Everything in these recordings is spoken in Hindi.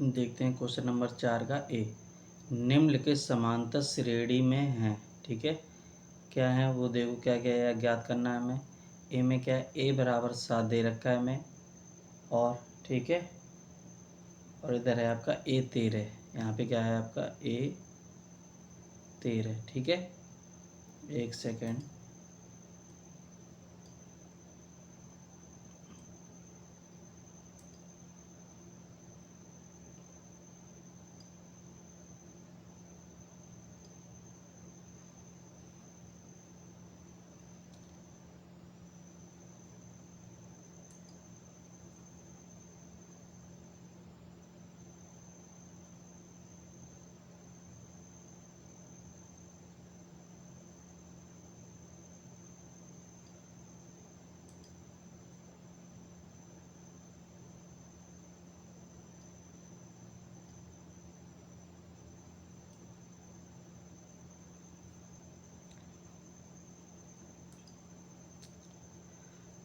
देखते हैं क्वेश्चन नंबर 4 का ए। निम्नलिखित समांतर श्रेणी में हैं, ठीक है। क्या है वो देखो, क्या क्या है ज्ञात करना है हमें। ए में क्या है, ए बराबर 7 दे रखा है हमें, और ठीक है, और इधर है आपका ए 13। यहाँ पे क्या है आपका ए 13, ठीक है। एक सेकेंड,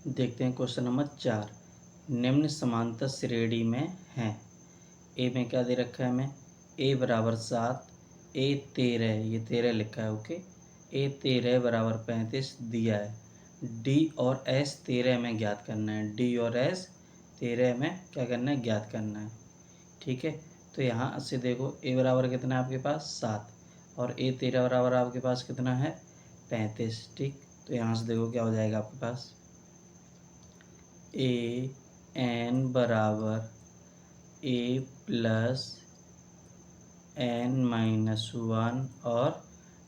देखते हैं क्वेश्चन नंबर 4। निम्न समांतर श्रेणी में हैं। ए में क्या दे रखा है हमें, ए बराबर 7, ए 13, ये 13 लिखा है, ओके। ए 13 बराबर 35 दिया है। डी और एस 13 में ज्ञात करना है। डी और एस 13 में क्या करना है, ज्ञात करना है, ठीक है। तो यहाँ से देखो, ए बराबर कितना है आपके पास 7, और ए 13 बराबर आपके पास कितना है 35, ठीक। तो यहाँ से देखो क्या हो जाएगा आपके पास, ए एन बराबर ए प्लस n-1 और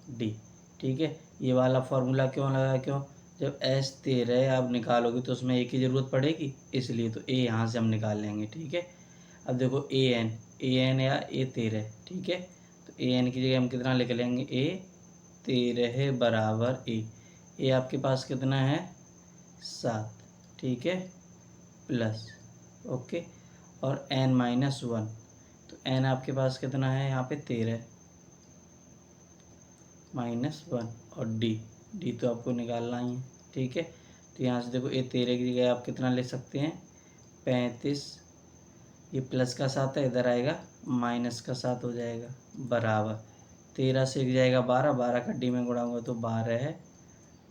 डी, ठीक है। ये वाला फार्मूला क्यों लगा, क्यों, जब एस 13 आप निकालोगे तो उसमें ए की ज़रूरत पड़ेगी, इसलिए तो ए यहाँ से हम निकाल लेंगे, ठीक है। अब देखो ए एन या ए 13, ठीक है। तो ए एन की जगह हम कितना लिख लेंगे, ए 13 बराबर ए आपके पास कितना है 7, ठीक है, प्लस, ओके, और n-1, तो n आपके पास कितना है यहाँ पे 13 -1, और डी तो आपको निकालना ही है, ठीक है। तो यहाँ से देखो ए 13 की जगह आप कितना ले सकते हैं 35, ये प्लस का 7 है, इधर आएगा माइनस का 7 हो जाएगा, बराबर 13 से एक जाएगा 12, 12 का डी में गुणाऊंगा तो 12 है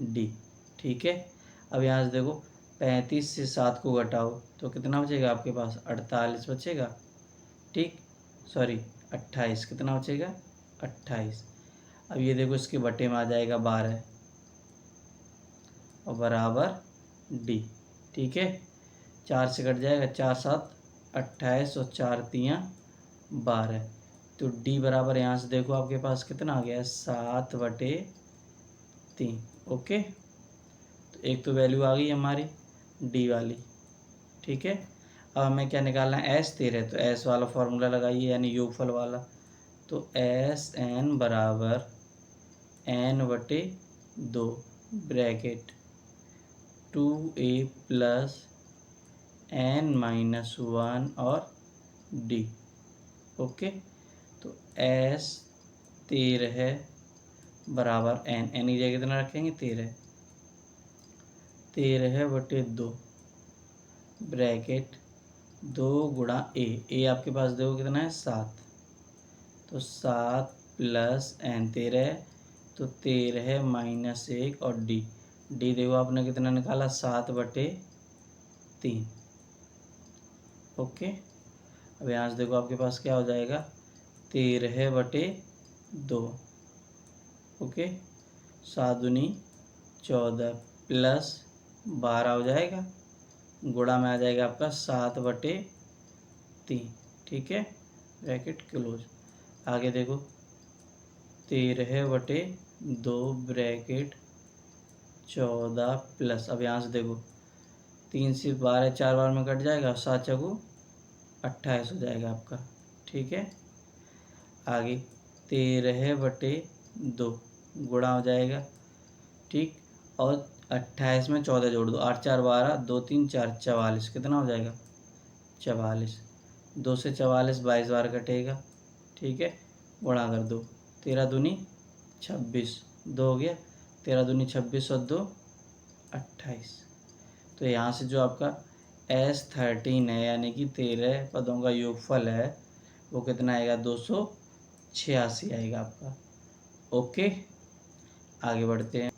डी, ठीक है। अब यहाँ से देखो 35 से 7 को घटाओ तो कितना बचेगा आपके पास 48 बचेगा, ठीक, सॉरी 28, कितना बचेगा 28। अब ये देखो इसके बटे में आ जाएगा 12 और बराबर डी, ठीक है। 4 से कट जाएगा, 4 7 28 और 4 3 12, तो डी बराबर यहाँ से देखो आपके पास कितना आ गया है 7/3, ओके। तो एक तो वैल्यू आ गई हमारी डी वाली, ठीक है। अब हमें क्या निकालना है एस 13, तो एस वाला फॉर्मूला लगाइए, यानी योगफल वाला। तो एस एन बराबर n/2 bracket 2a plus n-1 और डी, ओके। तो एस 13 बराबर एन की जगह कितना रखेंगे 13/2 ब्रैकेट 2 गुणा ए आपके पास देखो कितना है 7, तो 7 प्लस n 13, तो 13 -1 और डी देखो आपने कितना निकाला 7/3, ओके। अब यहाँ से देखो आपके पास क्या हो जाएगा 13/2, ओके, 7 दूनी 14 प्लस 12 हो जाएगा, गुणा में आ जाएगा आपका 7/3, ठीक है, ब्रैकेट क्लोज। आगे देखो 13/2 ब्रैकेट 14 प्लस, अब यहाँ से देखो 3 से 12 4 बार में कट जाएगा, 7 चौगु 28 हो जाएगा आपका, ठीक है। आगे 13/2 गुणा हो जाएगा, ठीक, और 28 में 14 जोड़ दो, 8 4 12, 2 3 4 44, कितना हो जाएगा 44, 2 से 44 22 बार कटेगा, ठीक है, गुणा कर दो, 13 दूनी 26, 2 हो गया, 13 दूनी 26 और 2 28। तो यहाँ से जो आपका S13 है, यानी कि 13 पदों का योगफल है, वो कितना आएगा 286 आएगा आपका। ओके, आगे बढ़ते हैं,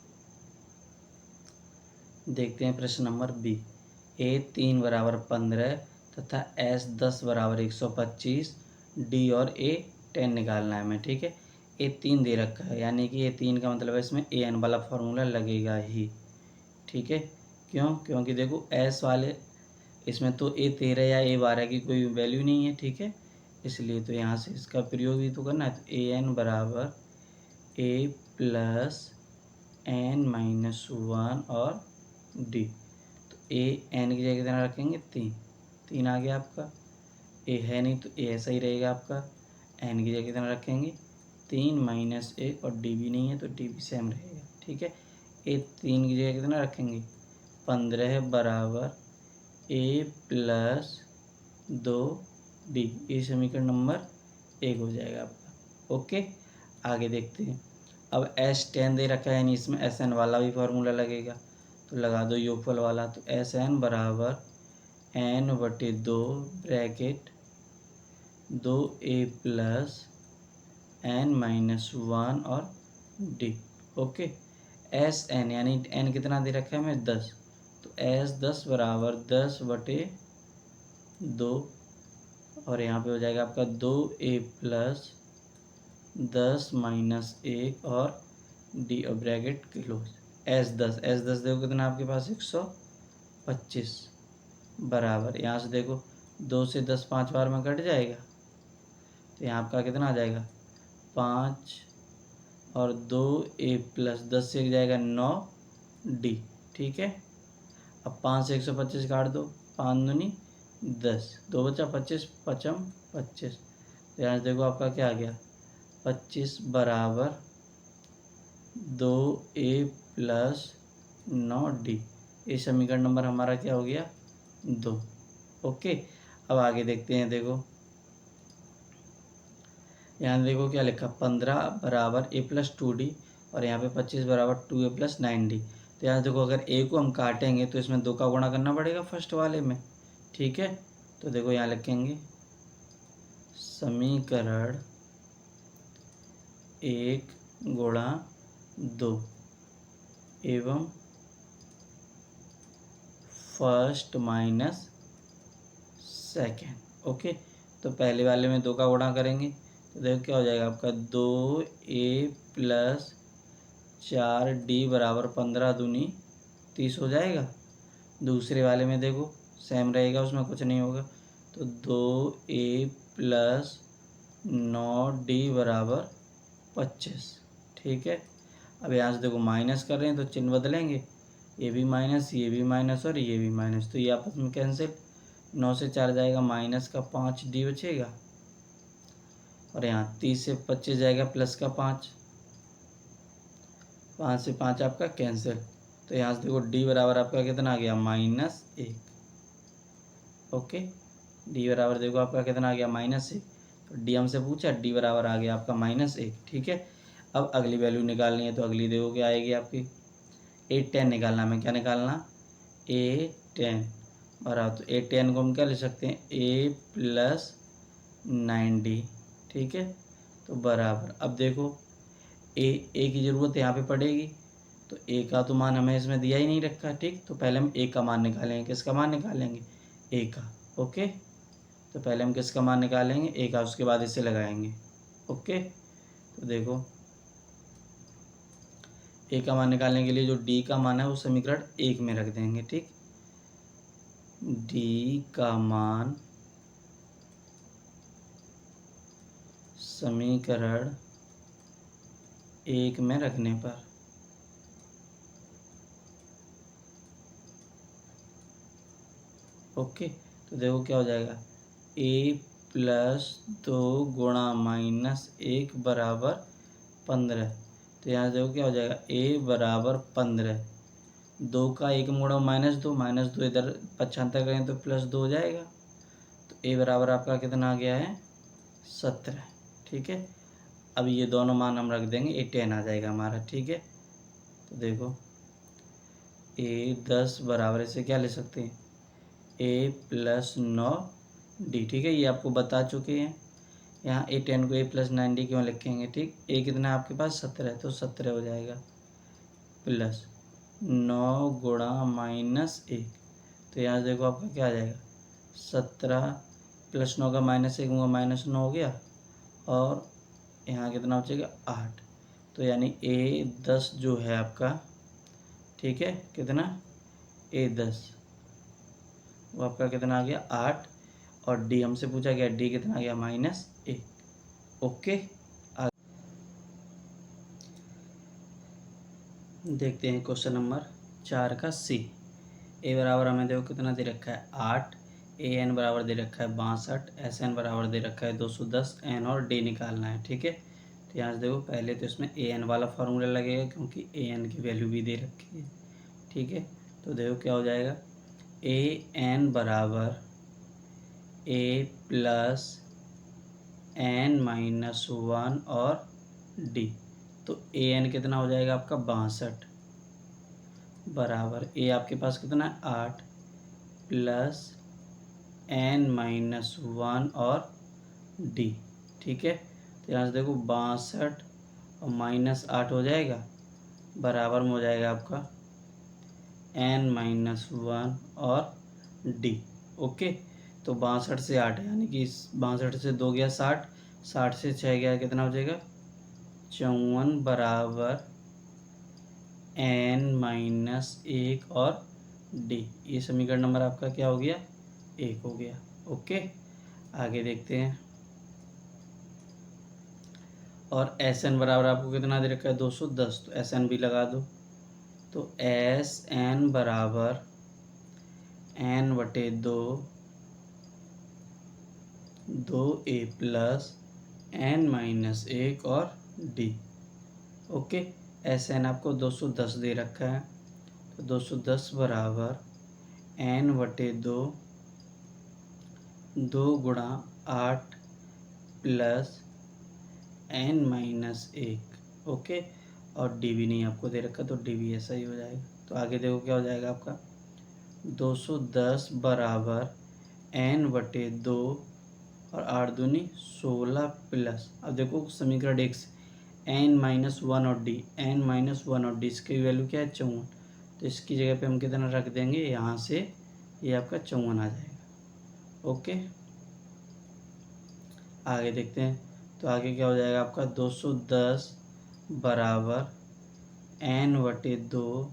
देखते हैं प्रश्न नंबर बी। A3 बराबर 15 तथा S10 बराबर 125, डी और A10 निकालना है हमें। ठीक है, A3 दे रखा है, यानी कि A3 का मतलब है इसमें AN वाला फॉर्मूला लगेगा ही। ठीक है, क्यों? क्योंकि देखो S वाले इसमें तो A13 या A12 की कोई वैल्यू नहीं है। ठीक है, इसलिए तो यहाँ से इसका प्रयोग भी तो करना है। तो AN बराबर A प्लस N-1 और D। तो AN की जगह कितना रखेंगे 3, 3 आ गया आपका। A है नहीं तो A ऐसा ही रहेगा आपका। N की जगह कितना रखेंगे 3 माइनस 1 और D भी नहीं है तो D भी सेम रहेगा। ठीक है, A3 की जगह कितना रखेंगे 15 बराबर A प्लस 2D। ये समीकरण नंबर 1 हो जाएगा आपका। ओके, आगे देखते हैं। अब S10 दे रखा है, यानी इसमें SN वाला भी फार्मूला लगेगा, तो लगा दो योगफल वाला। तो SN बराबर N/2 bracket 2A plus N-1 और D। ओके, SN यानी N कितना दे रखा है हमें 10, तो S10 बराबर 10/2 और यहाँ पे हो जाएगा आपका 2A प्लस 10-1 और D और ब्रैकेट क्लोज। S10 देखो कितना आपके पास 125 बराबर, यहाँ से देखो 2 से 10 5 बार में कट जाएगा, तो यहाँ आपका कितना आ जाएगा 5 और 2A प्लस 10 से जाएगा 9D। ठीक है, अब 5 से 125 काट दो, 5 दूनी 10, 2 बचा 25, 5 25, तो यहाँ से देखो आपका क्या आ गया 25 बराबर 2A प्लस 9D। ये समीकरण नंबर हमारा क्या हो गया 2। ओके, अब आगे देखते हैं। देखो यहाँ देखो क्या लिखा 15 बराबर A प्लस 2D और यहाँ पे 25 बराबर 2A प्लस 9D। तो यहाँ देखो अगर A को हम काटेंगे तो इसमें 2 का गुणा करना पड़ेगा फर्स्ट वाले में। ठीक है, तो देखो यहाँ लिखेंगे समीकरण 1 गुणा 2 एवं फर्स्ट माइनस सेकेंड। ओके, तो पहले वाले में 2 का गुणा करेंगे तो देखो क्या हो जाएगा आपका 2A प्लस 4D बराबर 15 दूनी 30 हो जाएगा। दूसरे वाले में देखो सेम रहेगा, उसमें कुछ नहीं होगा, तो 2A प्लस 9D बराबर 25। ठीक है, अब यहाँ से देखो माइनस कर रहे हैं तो चिन्ह बदलेंगे, ये भी माइनस, ये भी माइनस और ये भी माइनस, तो ये आपस में कैंसिल, 9 से 4 जाएगा माइनस का 5D बचेगा और यहाँ 30 से 25 जाएगा प्लस का 5, 5 से 5 आपका कैंसिल, तो यहाँ से देखो D बराबर आपका कितना आ गया -1। ओके, D बराबर देखो आपका कितना आ गया -1, तो D हमसे पूछा, D बराबर आ गया आपका -1। ठीक है, अब अगली वैल्यू निकालनी है, तो अगली देखो क्या आएगी आपकी A10 निकालना। हमें क्या निकालना A10 बराबर, तो A10 को हम क्या ले सकते हैं A प्लस 9D। ठीक है, तो बराबर, अब देखो A की ज़रूरत यहाँ पे पड़ेगी, तो A का तो मान हमें इसमें दिया ही नहीं रखा। ठीक, तो पहले हम A का मान निकालेंगे। किसका मान निकालेंगे A का। ओके, तो पहले हम किसका मान निकालेंगे A का, उसके बाद इसे लगाएंगे। ओके, तो देखो A का मान निकालने के लिए जो D का मान है वो समीकरण 1 में रख देंगे। ठीक, D का मान समीकरण 1 में रखने पर ओके, तो देखो क्या हो जाएगा A प्लस 2 गुणा -1 बराबर 15। तो यहाँ देखो क्या हो जाएगा A बराबर 15, 2 का 1 में गुणा -2 इधर 75 करें तो +2 हो जाएगा, तो A बराबर आपका कितना आ गया है 17। ठीक है, अब ये दोनों मान हम रख देंगे, A10 आ जाएगा हमारा। ठीक है, तो देखो A10 बराबर इसे क्या ले सकते हैं A प्लस 9D। ठीक है, ये आपको बता चुके हैं। यहाँ A10 को A+90 क्यों लिखेंगे, ठीक। A कितना है आपके पास 17, तो 17 हो जाएगा प्लस 9 गुणा -1, तो यहाँ देखो आपका क्या आ जाएगा 17 प्लस 9 का -1 होगा -9 हो गया, और यहाँ कितना बचेगा 8, तो यानी A10 जो है आपका, ठीक है, कितना A10 वो आपका कितना आ गया 8, और D हमसे पूछा गया D कितना आ गया -1। ओके, देखते हैं क्वेश्चन नंबर 4 का C। ए बराबर हमें देखो कितना दे रखा है 8, AN बराबर दे रखा है 62, SN बराबर दे रखा है 210, N और D निकालना है, ठीक है। तो यहाँ से देखो पहले तो इसमें AN वाला फार्मूला लगेगा क्योंकि AN की वैल्यू भी दे रखी है, ठीक है। तो देखो क्या हो जाएगा AN बराबर A प्लस N-1 और D, तो AN कितना हो जाएगा आपका 62 बराबर A आपके पास कितना है 8 प्लस N-1 और D, ठीक है। तो यहाँ से देखो 62 और -8 हो जाएगा, बराबर में हो जाएगा आपका N-1 और D। ओके, तो 62 से 8 यानी कि 62 से 2 गया 60, 60 से 6 गया कितना हो जाएगा 54 बराबर N-1 और D। ये समीकरण नंबर आपका क्या हो गया 1 हो गया। ओके, आगे देखते हैं। और SN बराबर आपको कितना दे रखा है 210, तो SN भी लगा दो, तो SN बराबर N/2 2A प्लस N-1 और D। ओके, SN आपको 210 दे रखा है, तो 210 बराबर N/2 2 गुणा 8 प्लस N-1। ओके, और D भी नहीं आपको दे रखा, तो D भी ऐसा ही हो जाएगा। तो आगे देखो क्या हो जाएगा आपका 210 बराबर N/2 और 8 दूनी 16 प्लस, अब देखो समीकरण 1 से N-1 और D, N-1 और D इसकी वैल्यू क्या है 54, तो इसकी जगह पे हम कितना रख देंगे यहाँ से, ये आपका 54 आ जाएगा। ओके, आगे देखते हैं। तो आगे क्या हो जाएगा आपका 210 बराबर N/2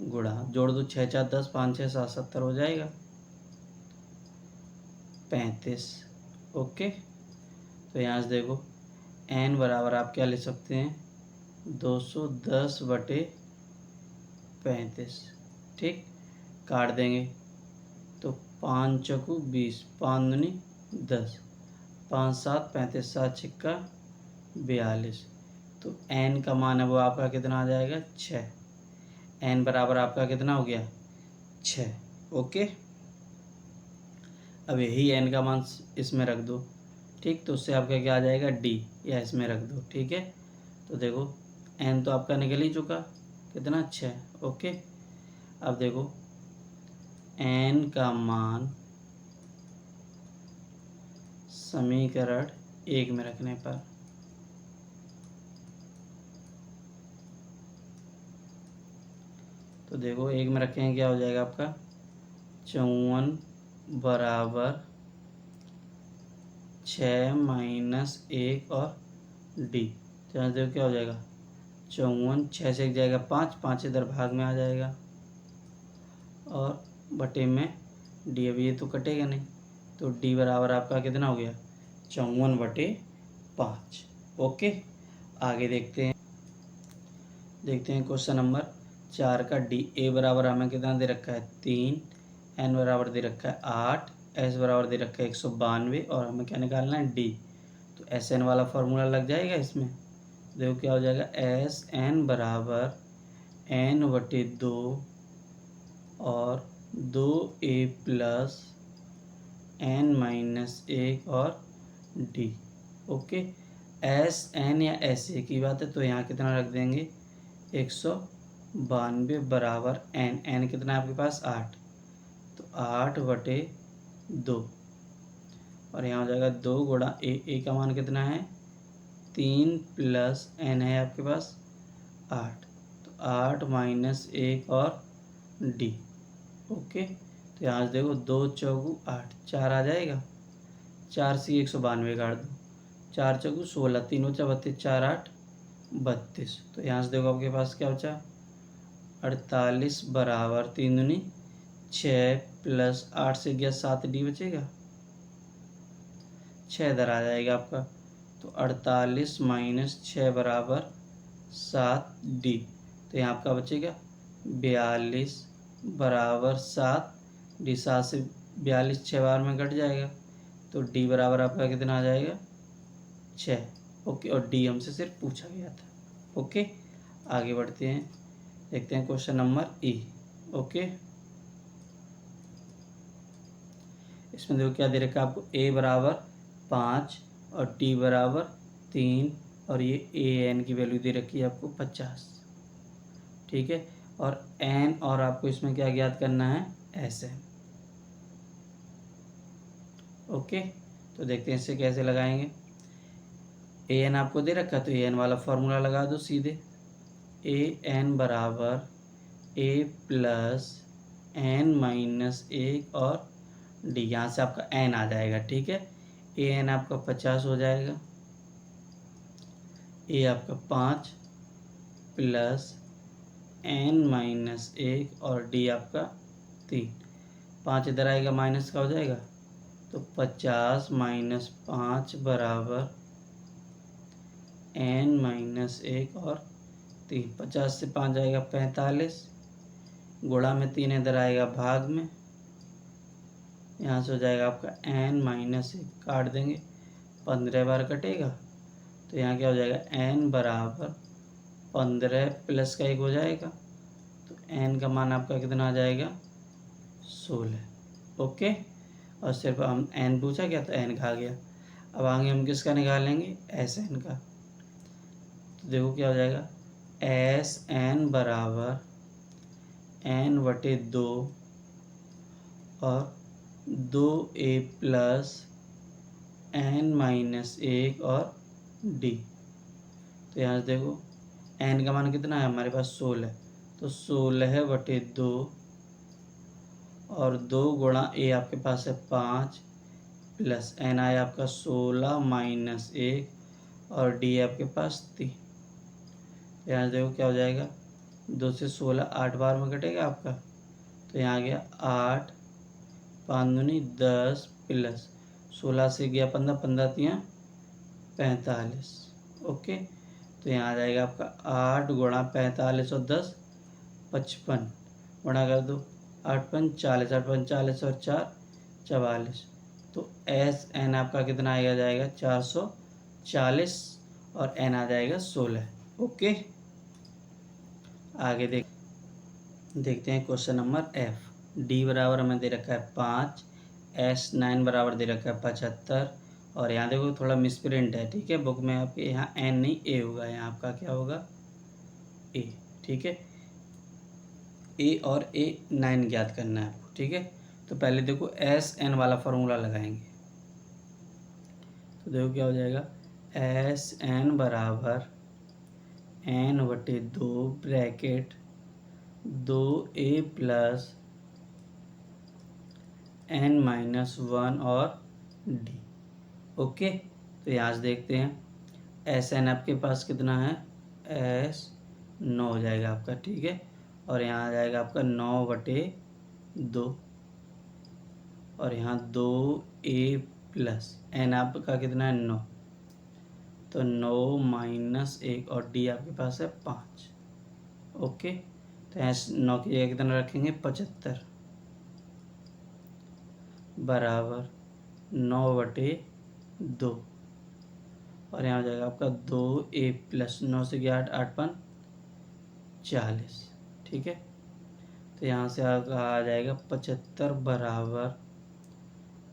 गुणा, जोड़ दो 6 4 10, 5 6 7 70 हो जाएगा 35। ओके, तो यहाँ से देखो N बराबर आप क्या ले सकते हैं 210/35, ठीक, काट देंगे तो 5 चौकू 20, 5 दूनी 10, 5 7 35, 7 छिक्का 42, तो N का मान है वो आपका कितना आ जाएगा 6। N बराबर आपका कितना हो गया 6। ओके, अब यही N का मान इसमें रख दो, ठीक, तो उससे आपका क्या आ जाएगा D, या इसमें रख दो, ठीक है। तो देखो N तो आपका निकल ही चुका, कितना 6। ओके, अब देखो N का मान समीकरण 1 में रखने पर, तो देखो 1 में रखेंगे क्या हो जाएगा आपका 54 बराबर 6 - 1 और D, तो यहाँ देखो क्या हो जाएगा 54, 6 से 1 जाएगा 5, 5 इधर भाग में आ जाएगा, और बटे में D, अब ये तो कटेगा नहीं, तो D बराबर आपका कितना हो गया 54/5। ओके, आगे देखते हैं। क्वेश्चन नंबर 4 का D। A बराबर हमें कितना दे रखा है 3, N बराबर दे रखा है 8, S बराबर दे रखा है 192, और हमें क्या निकालना है D, तो SN वाला फार्मूला लग जाएगा इसमें। देखो क्या हो जाएगा SN बराबर N/2 और 2A प्लस N-1 और D। ओके, SN या SA की बात है, तो यहाँ कितना रख देंगे 192 बराबर N कितना है आपके पास 8, तो 8/2, और यहाँ हो जाएगा 2 गुणा ए का मान कितना है 3 प्लस n है आपके पास 8, तो 8 माइनस 1 और डी। ओके, तो यहाँ से देखो 2 चौगु 8, 4 आ जाएगा, 4 से 192 काट दो, 4 चौगु 16, 3 बचा 32, 4 8 32। तो यहाँ से देखो आपके पास क्या बचा 48 बराबर 3 दूनी 6 प्लस 8 से गया 7 डी बचेगा, 6 इधर आ जाएगा आपका। तो 48 माइनस 6 बराबर 7 डी। तो यहाँ आपका बचेगा 42 बराबर 7 डी। 7 से 42 6 बार में कट जाएगा, तो डी बराबर आपका कितना आ जाएगा 6। ओके, और डी हमसे सिर्फ पूछा गया था। ओके, आगे बढ़ते हैं, देखते हैं क्वेश्चन नंबर ई। ओके, इसमें देखो क्या दे रखा है आपको, ए बराबर 5 और टी बराबर 3 और ये ए एन की वैल्यू दे रखी है आपको 50। ठीक है, और एन और आपको इसमें क्या ज्ञात करना है एस एन। ओके, तो देखते हैं इससे कैसे लगाएंगे। ए एन आपको दे रखा है तो ए एन वाला फॉर्मूला लगा दो सीधे। ए एन बराबर ए प्लस एन माइनस 1 और डी। यहाँ से आपका एन आ जाएगा। ठीक है, ए एन आपका 50 हो जाएगा, ए आपका 5 प्लस एन माइनस 1 और डी आपका 3। 5 इधर आएगा, माइनस का हो जाएगा, तो 50 माइनस 5 बराबर एन माइनस 1 और 3। 50 से 5 जाएगा 45, गुणा में 3 इधर आएगा भाग में, यहाँ से हो जाएगा आपका एन माइनस 1, काट देंगे 15 बार कटेगा, तो यहाँ क्या हो जाएगा एन बराबर 15 प्लस का 1 हो जाएगा, तो एन का मान आपका कितना आ जाएगा 16। ओके, और सिर्फ हम एन पूछा गया तो एन खा गया। अब आगे हम किसका निकालेंगे एस एन का। तो देखो क्या हो जाएगा एस एन बराबर एन बटे 2 और 2a प्लस एन माइनस 1 और डी। तो यहाँ से देखो एन का मान कितना है हमारे पास 16, तो 16 बटे 2 और 2 गुणा ए आपके पास है 5 प्लस एन आया आपका 16 माइनस 1 और डी आपके पास 3। यहाँ से देखो क्या हो जाएगा 2 से 16 8 बार में कटेगा आपका, तो यहाँ आ गया 8 5 दूनी 10 प्लस 16 से गया 15, 15 तियाँ 45। ओके, तो यहाँ आ जाएगा आपका 8 गुणा 45 और 10 55, गुणा कर दो 8 5 40, 8 5 40 और 4 44, तो एस एन आपका कितना आएगा जाएगा 440 और एन आ जाएगा 16। ओके, आगे देखते हैं क्वेश्चन नंबर एफ। डी बराबर हमें दे रखा है 5, एस 9 बराबर दे रखा है 75, और यहाँ देखो थोड़ा मिसप्रिंट है। ठीक है, बुक में आपके यहाँ एन नहीं ए होगा, यहाँ आपका क्या होगा ए। ठीक है, ए और ए 9 ज्ञात करना है आपको। ठीक है, तो पहले देखो एस एन वाला फॉर्मूला लगाएंगे। तो देखो क्या हो जाएगा एस एन बराबर एन बटे 2 bracket 2a plus N minus 1 और डी। ओके, तो यहाँ से देखते हैं एस एन आपके पास कितना है एस 9 हो जाएगा आपका। ठीक है, और यहाँ आ जाएगा आपका 9 बटे 2 और यहाँ 2a प्लस एन आपका कितना है 9, तो 9 माइनस 1 और डी आपके पास है 5। ओके, तो यहाँ 9 की जगह कितना रखेंगे 75 बराबर 9 बटे 2 और यहाँ हो जाएगा आपका 2a प्लस 9 से गया 8, 8 5 40। ठीक है, तो यहाँ से आ जाएगा 75 बराबर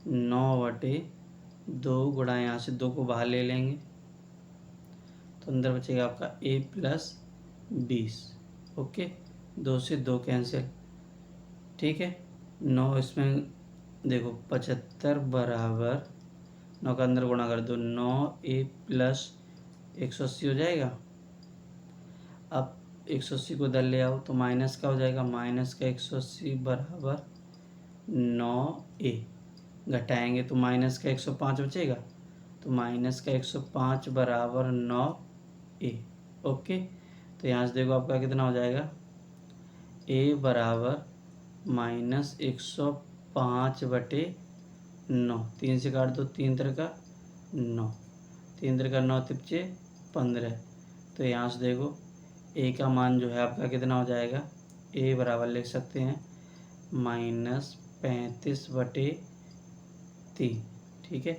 9 बटे 2 गुणा यहाँ से 2 को बाहर ले लेंगे, तो अंदर बचेगा आपका a प्लस 20। ओके, 2 से 2 कैंसिल। ठीक है, 9 इसमें देखो 75 बराबर 9 का अंदर गुणा कर दो, 9a प्लस 180 हो जाएगा। अब 180 को इधर ले आओ तो माइनस का हो जाएगा, माइनस का 180 बराबर 9a, घटाएंगे तो माइनस का 105 बचेगा, तो माइनस का 105 बराबर 9a। ओके, तो यहाँ से देखो आपका कितना हो जाएगा, a बराबर माइनस 105/9, 3 से काट दो, 3 3 का 9, 3 3 का 9 तिपचे 15। तो यहाँ से देखो a का मान जो है आपका कितना हो जाएगा, a बराबर लिख सकते हैं -35/3। ठीक है,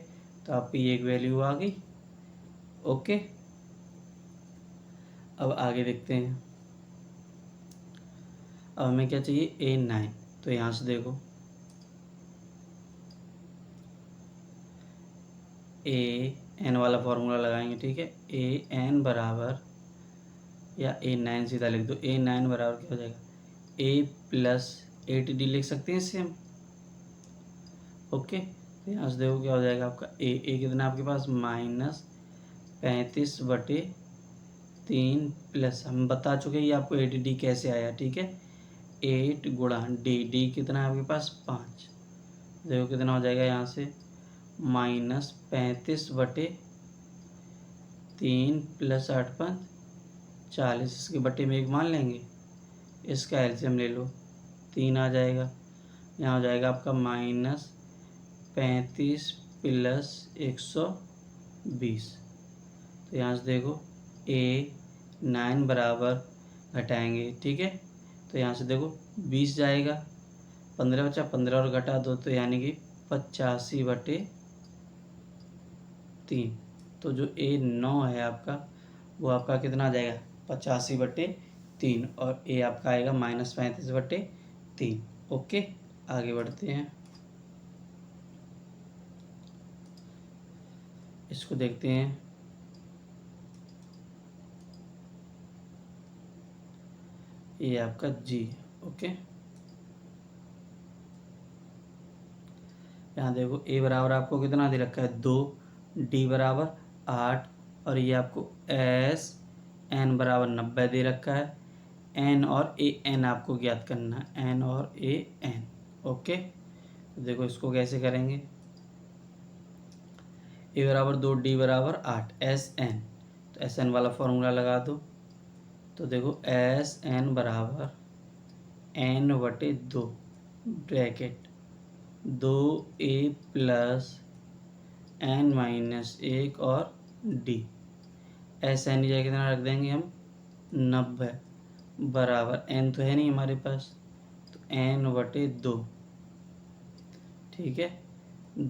तो आपकी एक वैल्यू आ गई। ओके, अब आगे देखते हैं। अब हमें क्या चाहिए, A9। तो यहाँ से देखो AN वाला फॉर्मूला लगाएंगे। ठीक है, AN बराबर, या A9 सीधा लिख दो, A9 बराबर क्या हो जाएगा, A प्लस 8D लिख सकते हैं इससे हम। ओके, तो यहाँ से देखो क्या हो जाएगा आपका A कितना आपके पास, -35/3 प्लस, हम बता चुके हैं ये आपको 8D कैसे आया। ठीक है, 8 गुणा D कितना है आपके पास 5, देखो कितना हो जाएगा यहाँ से -35/3 प्लस 8 5 40, इसके बटे में 1 मान लेंगे, इसका एलसीएम ले लो, 3 आ जाएगा। यहाँ हो जाएगा आपका -35 प्लस 120। तो यहाँ से देखो A9 बराबर, घटाएंगे। ठीक है, तो यहाँ से देखो 20 जाएगा, 15 बचा, 15 और घटा दो तो यानी कि 85/3। तो जो A9 है आपका, वो आपका कितना आ जाएगा, 85/3, और A आपका आएगा -35/3। ओके, आगे बढ़ते हैं, इसको देखते हैं। ये आपका G है। ओके, यहाँ देखो A बराबर आपको कितना दे रखा है, 2, D बराबर 8, और ये आपको SN बराबर 90 दे रखा है। N और AN आपको ज्ञात करना है, N और AN। ओके, तो देखो इसको कैसे करेंगे, A बराबर 2, D बराबर 8, SN, तो SN वाला फॉर्मूला लगा दो। तो देखो SN बराबर N/2 bracket 2A plus N-1 और D, SN जगह कितना रख देंगे हम, 90 बराबर, N तो है नहीं हमारे पास, तो N/2। ठीक है,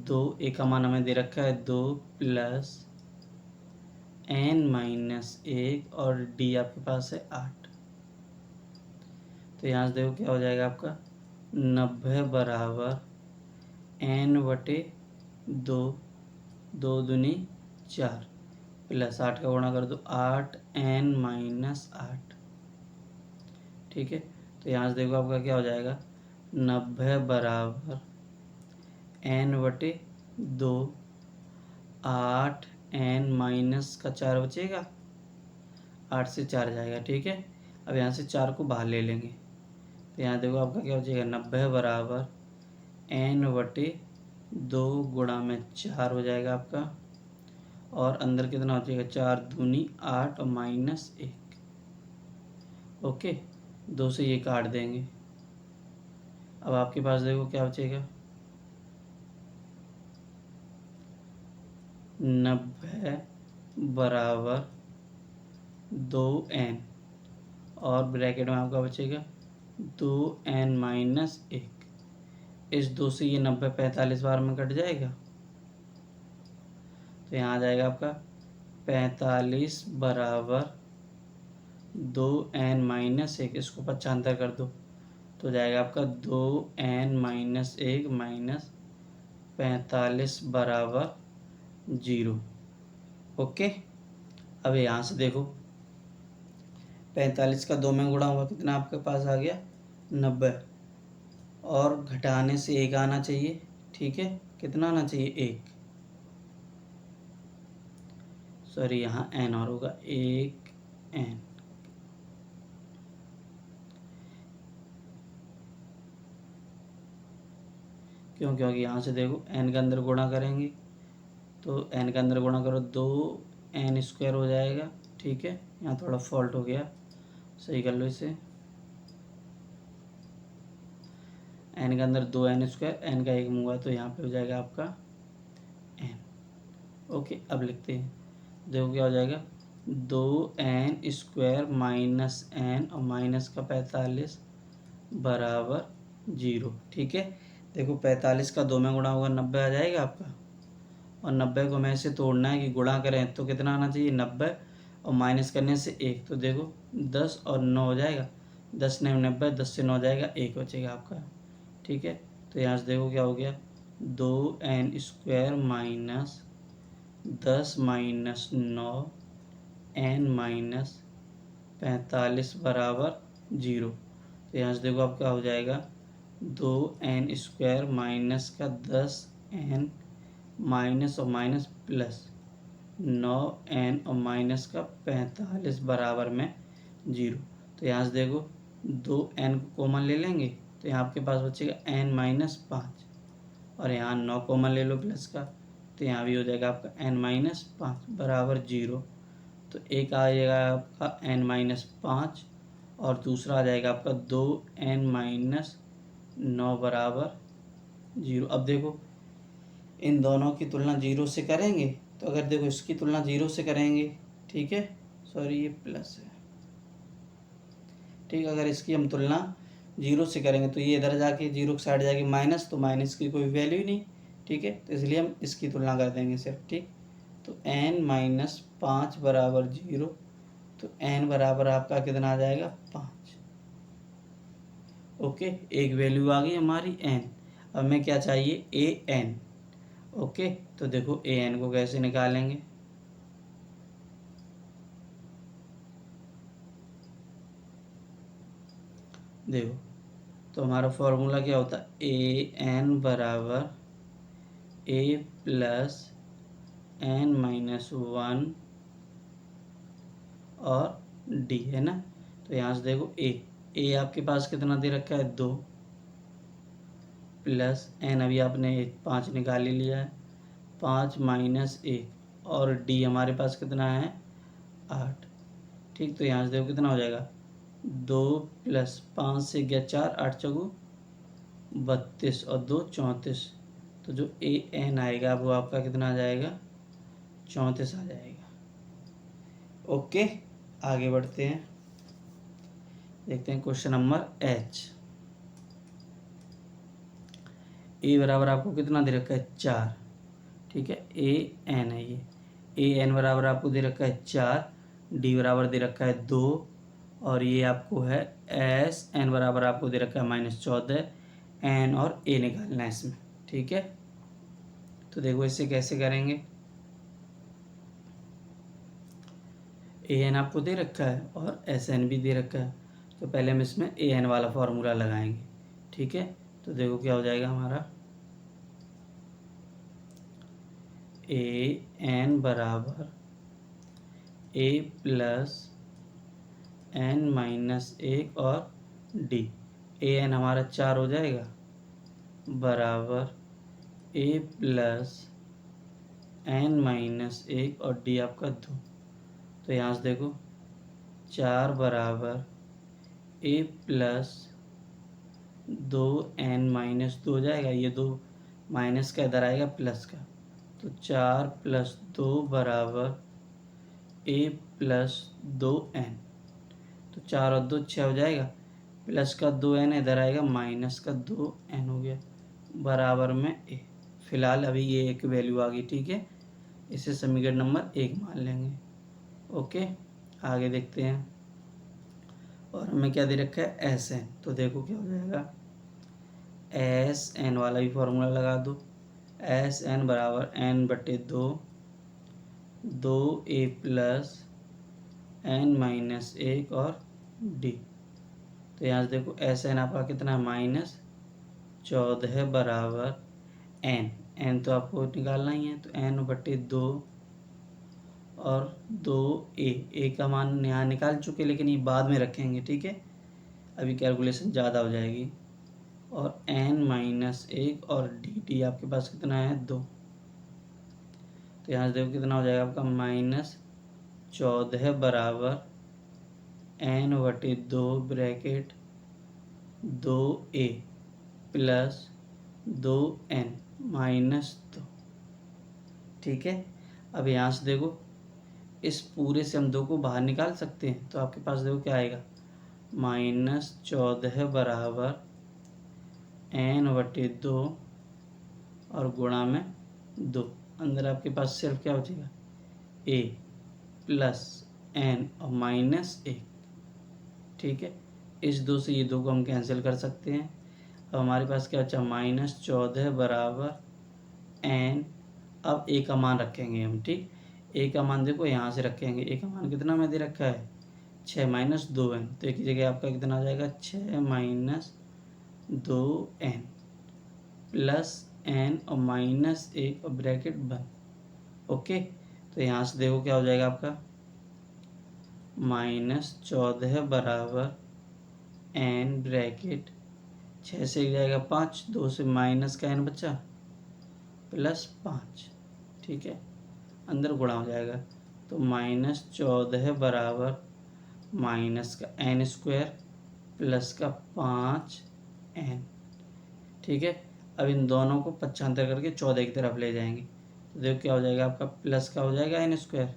2A का मान हमें दे रखा है 2 प्लस N-1 और D आपके पास है 8। तो यहाँ से देखो क्या हो जाएगा आपका, 90 बराबर N/2, 2 दूनी 4, प्लस 8 का गुणा कर दो, 8N-8। ठीक है, तो यहाँ से देखो आपका क्या हो जाएगा, 90 बराबर N/2, 8N-4 बचेगा, 8 से 4 जाएगा। ठीक है, अब यहाँ से 4 को बाहर ले लेंगे, तो यहाँ देखो आपका क्या हो जाएगा, 90 बराबर N/2 गुणा में 4 हो जाएगा आपका, और अंदर कितना हो जाएगा, 4 दूनी 8 और -1। ओके, 2 से ये काट देंगे। अब आपके पास देखो क्या बचेगा, 90 बराबर 2N, और ब्रैकेट में आपका बचेगा 2N-1। इस 2 से ये 90 45 बार में कट जाएगा, तो यहाँ आ जाएगा आपका 45 बराबर 2N-1, इसको 75 कर दो तो जाएगा आपका 2N-1 -45 बराबर 0। ओके, अब यहाँ से देखो 45 का 2 में गुणा हुआ, कितना आपके पास आ गया, 90, और घटाने से 1 आना चाहिए। ठीक है, कितना आना चाहिए, 1। सॉरी यहाँ एन और होगा, एक एन। क्यों? क्योंकि यहाँ से देखो एन के अंदर गुणा करेंगे तो एन के अंदर गुणा करो 2n² हो जाएगा। ठीक है, यहाँ थोड़ा फॉल्ट हो गया, सही कर लो इसे। एन के अंदर 2n², एन का एक मुँह है तो यहाँ पे हो जाएगा आपका एन। ओके, अब लिखते हैं, देखो क्या हो जाएगा, 2n² माइनस एन और माइनस का 45 बराबर 0। ठीक है, देखो 45 का 2 में गुणा होगा 90 आ जाएगा आपका, और 90 को हमें ऐसे तोड़ना है कि गुणा करें तो कितना आना चाहिए 90, और माइनस करने से 1, तो देखो 10 और 9 हो जाएगा, 10 ने 90, 10 से 9 हो जाएगा, 1 बचेगा आपका। ठीक है, तो यहाँ से देखो क्या हो गया, 2n² minus 10 minus 9 n minus 45 बराबर 0। तो यहाँ से देखो अब क्या हो जाएगा, 2n² माइनस का 10n माइनस और माइनस प्लस 9n और माइनस का 45 बराबर में 0। तो यहाँ से देखो 2n को कॉमन ले लेंगे तो यहाँ आपके पास बचेगा n माइनस 5, और यहाँ 9 कॉमन ले लो प्लस का, तो यहाँ भी हो जाएगा आपका n माइनस 5 बराबर 0। तो एक आ जाएगा आपका n माइनस 5 और दूसरा आ जाएगा आपका 2n माइनस 9 बराबर 0। अब देखो इन दोनों की तुलना 0 से करेंगे, तो अगर देखो इसकी तुलना 0 से करेंगे, ठीक है, सॉरी ये प्लस है, ठीक, अगर इसकी हम तुलना 0 से करेंगे तो ये इधर जाके 0 की साइड जाके माइनस, तो माइनस की कोई वैल्यू ही नहीं। ठीक है, तो इसलिए हम इसकी तुलना कर देंगे सिर्फ। ठीक, तो n माइनस 5 बराबर 0, तो n बराबर आपका कितना आ जाएगा 5। ओके, एक वैल्यू आ गई हमारी n। अब हमें क्या चाहिए, an। ओके, तो देखो an को कैसे निकालेंगे, देखो तो हमारा फॉर्मूला क्या होता है, an बराबर a प्लस n माइनस 1 और d है ना। तो यहाँ से देखो a आपके पास कितना दे रखा है 2, प्लस n अभी आपने 5 निकाल ही लिया है, 5 माइनस 1 और d हमारे पास कितना है 8। ठीक, तो यहाँ से देखो कितना हो जाएगा 2 प्लस 5 से गया 4, 8 चौगु 32 और 2 34। तो जो an आएगा वो आपका कितना आ जाएगा 34 आ जाएगा। ओके, आगे बढ़ते हैं, देखते हैं क्वेश्चन नंबर h। a बराबर आपको कितना दे रखा है 4। ठीक है, an है ये, an बराबर आपको दे रखा है 4, d बराबर दे रखा है 2, और ये आपको है n बराबर आपको दे रखा है -14, n और a निकालना है इसमें। ठीक है, तो देखो इसे कैसे करेंगे, an आपको दे रखा है और sn भी दे रखा है, तो पहले हम इसमें an वाला फॉर्मूला लगाएंगे। ठीक है, तो देखो क्या हो जाएगा हमारा, an बराबर a प्लस n माइनस 1 और d, an हमारा 4 हो जाएगा बराबर a प्लस n माइनस 1 और d आपका 2। तो यहाँ से देखो 4 बराबर a प्लस 2n माइनस 2 हो जाएगा, ये 2 माइनस का इधर आएगा प्लस का, तो 4 प्लस 2 बराबर a प्लस 2n, तो 4 और 2 6 हो जाएगा, प्लस का 2n इधर आएगा, माइनस का 2n हो गया बराबर में a। फिलहाल अभी ये एक वैल्यू आ गई। ठीक है, इसे समीकरण नंबर 1 मान लेंगे। ओके, आगे देखते हैं, और हमें क्या दे रखा है Sn, तो देखो क्या हो जाएगा, Sn वाला भी फॉर्मूला लगा दो, Sn बराबर n/2, 2a plus n minus 1 और d। तो यहाँ से देखो Sn आपका कितना है -14 बराबर n तो आपको निकालना ही है, तो n/2 और 2a का मान यहाँ निकाल चुके, लेकिन ये बाद में रखेंगे, ठीक है, अभी कैलकुलेशन ज़्यादा हो जाएगी। और n-1 और dt आपके पास कितना है 2, तो यहाँ से देखो कितना हो जाएगा आपका -14 बराबर n/2 bracket 2a plus 2n-2, ठीक है। अब यहाँ से देखो इस पूरे से हम 2 को बाहर निकाल सकते हैं, तो आपके पास देखो क्या आएगा -14 बराबर n/2 और गुणा में 2, अंदर आपके पास सिर्फ क्या बचेगा a प्लस n और -1, ठीक है। इस 2 से ये 2 को हम कैंसिल कर सकते हैं। अब हमारे पास क्या बचा -14 बराबर n, अब a का मान रखेंगे हम, ठीक। a का मान देखो यहाँ से रखेंगे, a का मान कितना में दे रखा है 6 - 2n, तो एक ही जगह आपका कितना आ जाएगा 6 - 2n प्लस n और -1 और ब्रैकेट बंद, ओके। तो यहाँ से देखो क्या हो जाएगा आपका -14 बराबर n ब्रैकेट 6 से एक जाएगा 5, 2 से माइनस का n बचा प्लस 5, ठीक है, अंदर गुणा हो जाएगा, तो -14 बराबर माइनस का n² प्लस का 5n, ठीक है। अब इन दोनों को 75 करके 14 की तरफ ले जाएंगे, तो देखो क्या हो जाएगा आपका प्लस का हो जाएगा n²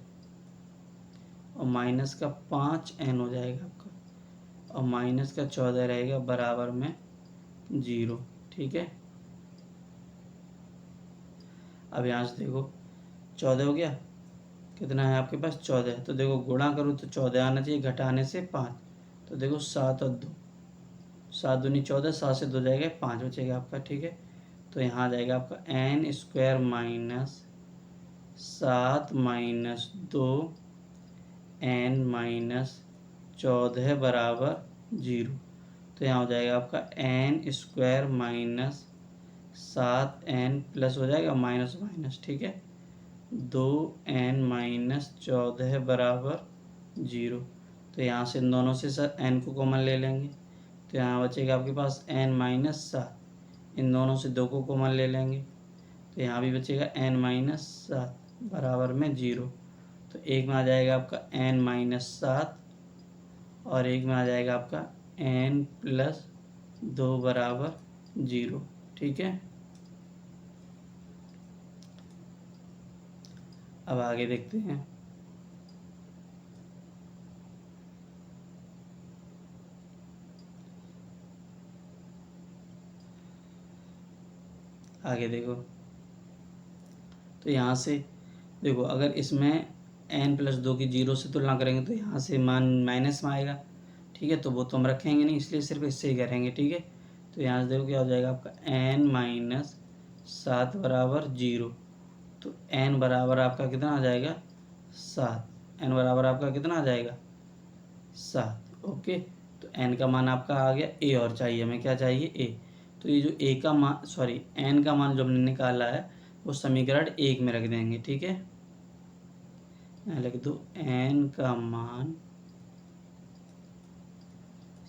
और माइनस का 5n हो जाएगा आपका, और माइनस का 14 रहेगा बराबर में 0, ठीक है। अब यहाँ से देखो 14 हो गया, कितना है आपके पास 14, तो देखो गुणा करो तो 14 आना चाहिए, घटाने से 5, तो देखो 7 और 2, 7 दूनी 14, 7 से 2 जाएगा 5 बचेगा आपका, ठीक है। तो यहाँ आ जाएगा आपका n² minus 7 minus 2 n minus 14 बराबर 0, तो यहाँ हो जाएगा आपका n² माइनस 7n प्लस हो जाएगा माइनस माइनस, ठीक है, 2n माइनस 14 बराबर 0, तो यहाँ से इन दोनों से सर n को कॉमन ले लेंगे, तो यहाँ बचेगा आपके पास n माइनस 7, इन दोनों से 2 को कॉमन ले लेंगे, तो यहाँ भी बचेगा n माइनस 7 बराबर में 0, तो एक में आ जाएगा आपका n माइनस 7 और एक में आ जाएगा आपका n प्लस 2 बराबर 0, ठीक है। अब आगे देखते हैं। आगे देखो, तो यहाँ से देखो अगर इसमें n प्लस 2 की 0 से तुलना करेंगे तो यहाँ से मान माइनस में आएगा, ठीक है, तो वो तो हम रखेंगे नहीं, इसलिए सिर्फ इससे ही करेंगे, ठीक है। तो यहाँ से देखो क्या हो जाएगा आपका n माइनस 7 बराबर 0, तो n बराबर आपका कितना आ जाएगा 7, n बराबर आपका कितना आ जाएगा 7, ओके। तो n का मान आपका आ गया a, और चाहिए हमें क्या चाहिए a, तो ये जो a का मान सॉरी n का मान जो हमने निकाला है वो समीकरण 1 में रख देंगे, ठीक है। यहाँ लिख दो n का मान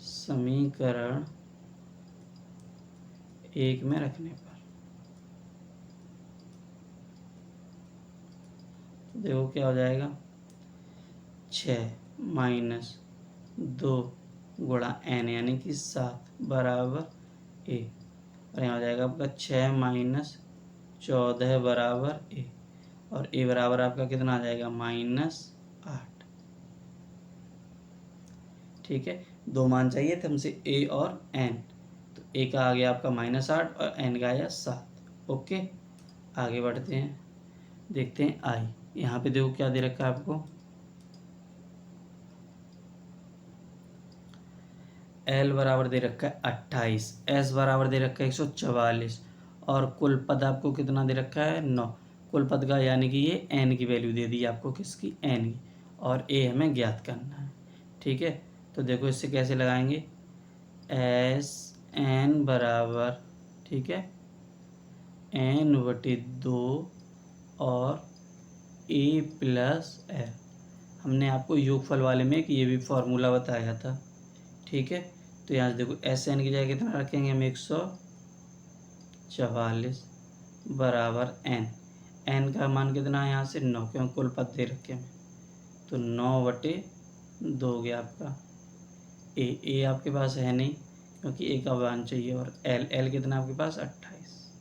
समीकरण 1 में रखने पर, तो देखो क्या हो जाएगा 6 माइनस 2 गुणा n यानी कि 7 बराबर a, और यहाँ हो जाएगा आपका 6 माइनस 14 बराबर a, और a बराबर आपका कितना आ जाएगा -8, ठीक है। दो मान चाहिए थे हमसे a और n, तो a का आ गया आपका -8 और n का आया 7, ओके। आगे बढ़ते हैं, देखते हैं i, यहाँ पे देखो क्या दे रखा है आपको L बराबर दे रखा है 28, S बराबर दे रखा है 144, और कुल पद आपको कितना दे रखा है 9, कुल पद का यानी कि ये n की वैल्यू दे दी आपको, किसकी n की, और a हमें ज्ञात करना है, ठीक है। तो देखो इससे कैसे लगाएंगे एस n बराबर, ठीक है, n/2 और ए प्लस एल। हमने आपको योगफल वाले में एक ये भी फार्मूला बताया था, ठीक है। तो यहाँ से देखो एस एन की जगह कितना रखेंगे हम 144 बराबर एन। एन का मान कितना है यहाँ से 9, क्योंकि कुल पद दे रखे हैं। तो 9/2 हो गया आपका। ए आपके पास है नहीं क्योंकि ए का मान चाहिए, और एल कितना आपके पास 28।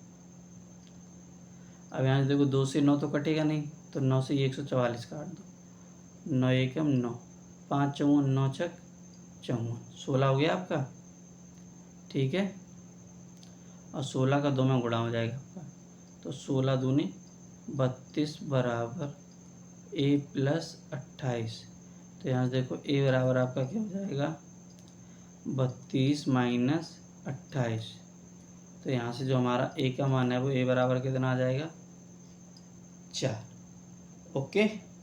अब यहाँ से देखो 2 से 9 तो कटेगा नहीं, तो 9 से 144 काट दो। 9 एकम 9, 5 चौवन 9 छक 54, 16 हो गया आपका, ठीक है। और 16 का 2 में गुणा हो जाएगा आपका, तो 16 दूनी 32 बराबर ए प्लस 28। तो यहाँ से देखो ए बराबर आपका क्या हो जाएगा 32 माइनस 28। तो यहाँ से जो हमारा ए का मान है वो ए बराबर कितना आ जाएगा 4। ओके।